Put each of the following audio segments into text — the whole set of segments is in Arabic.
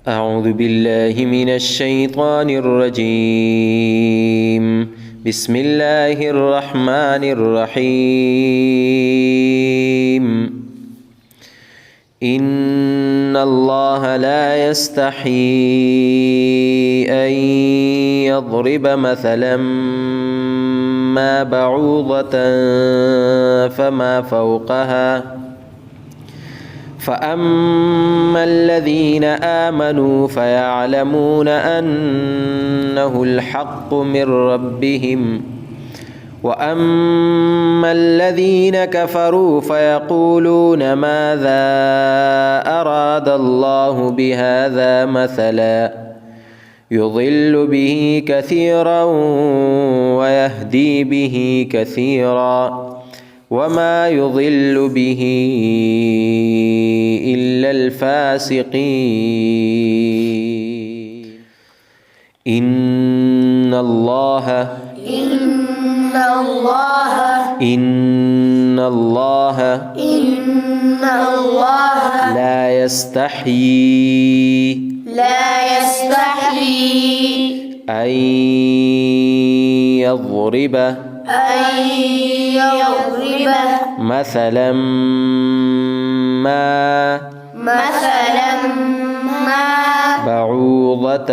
أعوذ بالله من الشيطان الرجيم. بسم الله الرحمن الرحيم. إن الله لا يستحيي أن يضرب مثلا ما بعوضة فما فوقها، فأما الذين آمنوا فيعلمون أنه الحق من ربهم، وأما الذين كفروا فيقولون ماذا أراد الله بهذا مثلا يضل به كثيرا ويهدي به كثيرا، وما يضل به إلا الفاسقين. إن الله لا يستحيي أن يضرب مثلا ما بعوضة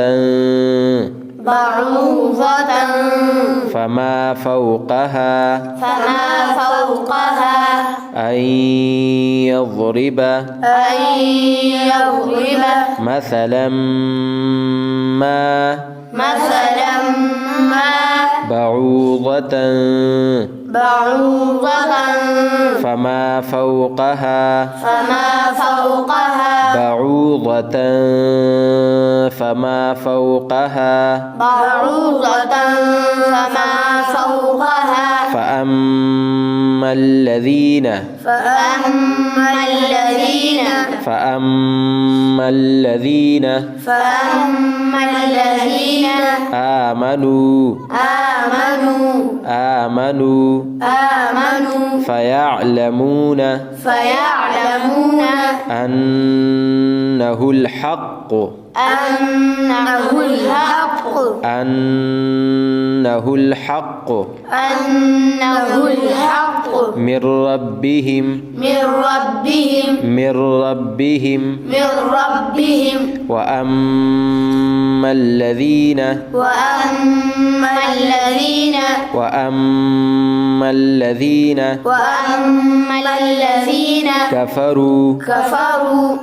فما فوقها أن يضرب مثلا ما بعوضة فما فوقها بعوضة فما فوقها فأما الذين آمنوا فيعلمون أنه الحق من ربهم وأما الذين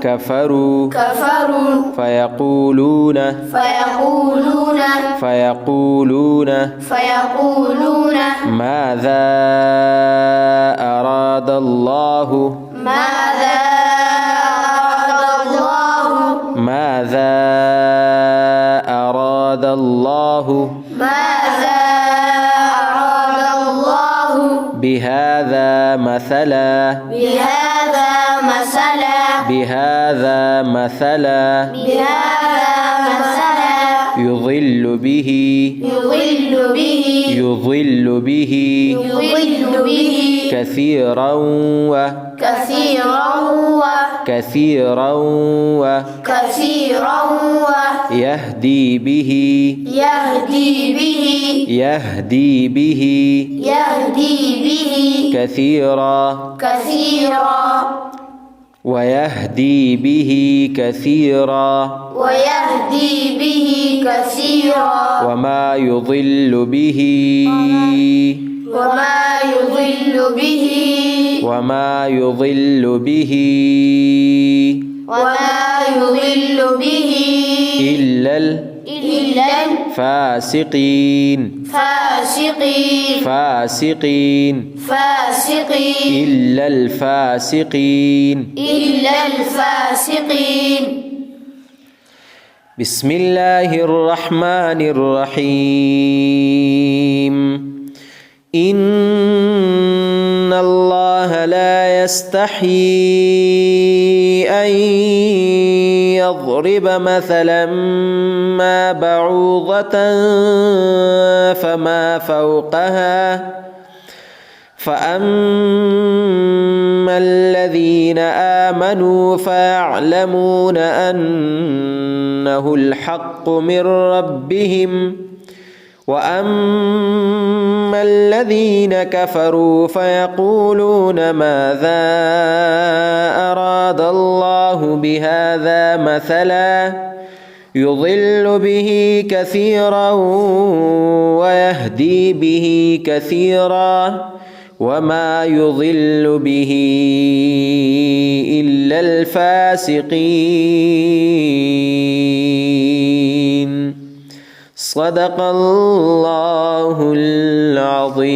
كفروا فيقولون ماذا أراد الله بهذا مثلا يضل به كثيرا يهدي به كثيرا ويهدي به كثيرا وما يضل به إلا الفاسقين إلا الفاسقين. بسم الله الرحمن الرحيم. إن الله لا يستحيي أن يضرب مثلا ما بعوضة فما فأما الذين آمنوا فيعلمون أنه الحق من ربهم وأما الذين كفروا فيقولون ماذا أراد الله بهذا مثلا يضل به كثيرا ويهدي به كثيرا وما يضل به إلا الفاسقين. صدق الله العظيم.